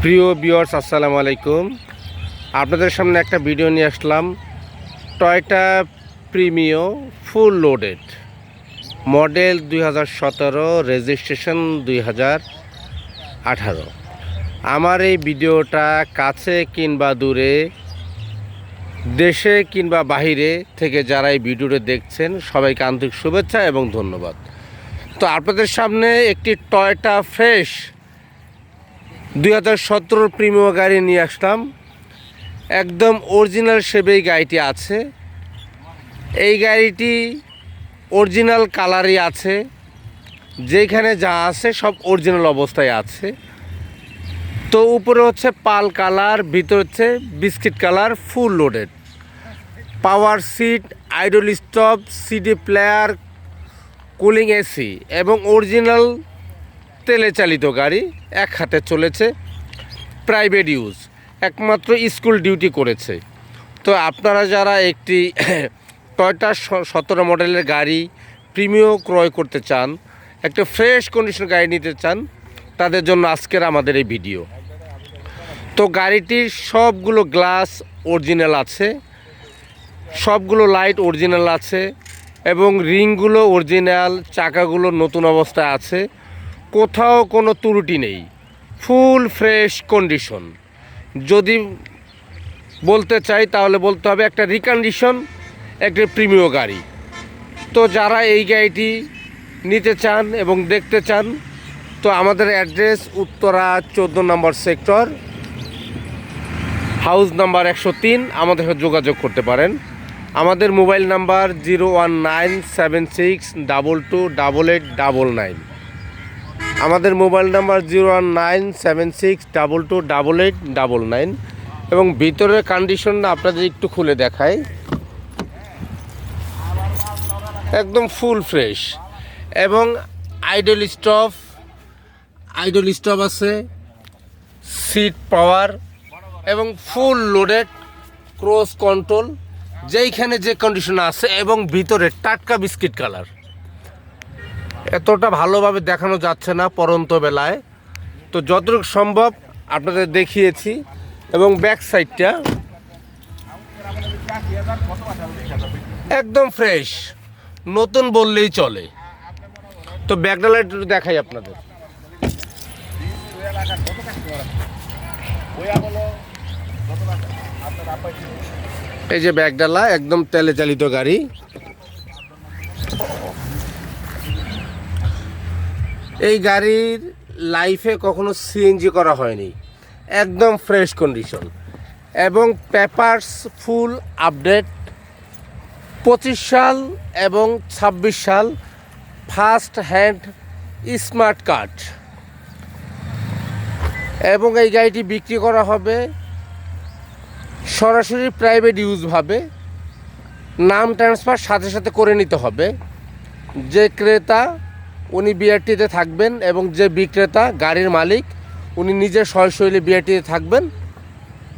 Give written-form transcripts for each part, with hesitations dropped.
প্রিয় ভিউয়ার্স, আসসালামু আলাইকুম। আপনাদের সামনে একটা ভিডিও নিয়ে আসলাম। Toyota Premio full loaded, model 2017, registration 2018। আমার এই ভিডিওটা কাছে কিংবা দূরে, দেশে কিংবা বাহিরে থেকে যারা এই ভিডিওটা দেখছেন, সবাইকে আন্তরিক শুভেচ্ছা এবং ধন্যবাদ। তো আপনাদের সামনে একটি টয়োটা ফ্রেশ 2017 প্রিমিও গাড়ি নিয়ে আসলাম। একদম অরিজিনাল শেপেই গাড়িটি আছে। এই গাড়িটি অরিজিনাল কালারই আছে, যেখানে যা আছে সব অরিজিনাল অবস্থায় আছে। তো উপরে হচ্ছে পাল কালার, ভিতর হচ্ছে biscuit colour, full loaded. Power seat, idle stop, CD player, cooling AC এবং অরিজিনাল তেলে চালিত গাড়ি। এক হাতে চলেছে, প্রাইভেট ইউজ, একমাত্র স্কুল ডিউটি করেছে। তো আপনারা যারা একটি টয়োটা 17 মডেলের গাড়ি প্রিমিও ক্রয় করতে চান, একটা ফ্রেশ কন্ডিশন গাড়ি নিতে চান, তাদের জন্য আজকের আমাদের এই ভিডিও। তো গাড়িটির সবগুলো গ্লাস অরিজিনাল আছে, সবগুলো লাইট অরিজিনাল আছে এবং রিংগুলো অরিজিনাল, চাকাগুলো নতুন অবস্থায় আছে, কোথাও কোনো ত্রুটি নেই, ফুল ফ্রেশ কন্ডিশন। যদি বলতে চাই তাহলে বলতে হবে একটা রিকন্ডিশন একটা প্রিমিও গাড়ি। তো যারা এই গাড়িটি নিতে চান এবং দেখতে চান, তো আমাদের অ্যাড্রেস উত্তরা 14 নম্বর সেক্টর, হাউস নাম্বার 103। আমাদের সাথে যোগাযোগ করতে পারেন। আমাদের মোবাইল নাম্বার 01976228899। আমাদের মোবাইল নাম্বার 01976228899। এবং ভিতরের কন্ডিশনটা আপনাদের একটু খুলে দেখাই, একদম ফুল ফ্রেশ এবং আইডল স্টপ আছে, সিট পাওয়ার এবং ফুল লোডেড, ক্রস কন্ট্রোল, যেইখানে যে কন্ডিশন আছে এবং ভিতরে টাটকা বিস্কিট কালার। এতটা ভালোভাবে দেখানো যাচ্ছে না পরন্ত বেলায়, তো যতটুকু সম্ভব আপনাদের দেখিয়েছি। এবং ব্যাক সাইডটা একদম ফ্রেশ, নতুন বললেই চলে। তো ব্যাকডালা একটু দেখাই আপনাদের। এই যে ব্যাকডালা, একদম তেলে চালিত গাড়ি। এই গাড়ির লাইফে কখনো সিএনজি করা হয়নি, একদম ফ্রেশ কন্ডিশন এবং পেপারস ফুল আপডেট। 25 সাল এবং 26 সাল ফার্স্ট হ্যান্ড স্মার্ট কার্ড। এবং এই গাড়িটি বিক্রি করা হবে সরাসরি প্রাইভেট ইউজভাবে, নাম ট্রান্সফার সাথে সাথে করে নিতে হবে। যে ক্রেতা উনি বিআরটিতে থাকবেন এবং যে বিক্রেতা গাড়ির মালিক উনি নিজের সরাসরি বিআরটিতে থাকবেন,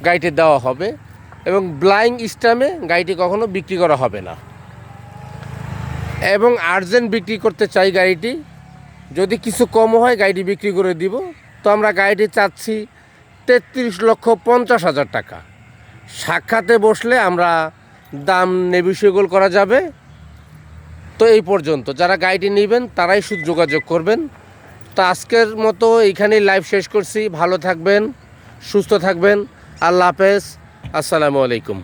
গাড়িটি দেওয়া হবে। এবং ব্লাইং স্ট্যাম্পে গাড়িটি কখনো বিক্রি করা হবে না। এবং আর্জেন্ট বিক্রি করতে চাই গাড়িটি, যদি কিছু কম হয় গাড়িটি বিক্রি করে দিব। তো আমরা গাড়িটি চাচ্ছি 33,50,000 টাকা। সাক্ষাতে বসলে আমরা দাম নেগোশিয়েবল করা যাবে। তো এই পর্যন্ত যারা গাড়িটি নেবেন তারাই শুধু যোগাযোগ করবেন। তো আজকের মতো এইখানেই লাইভ শেষ করছি। ভালো থাকবেন, সুস্থ থাকবেন। আল্লাহ হাফেজ, আসসালামু আলাইকুম।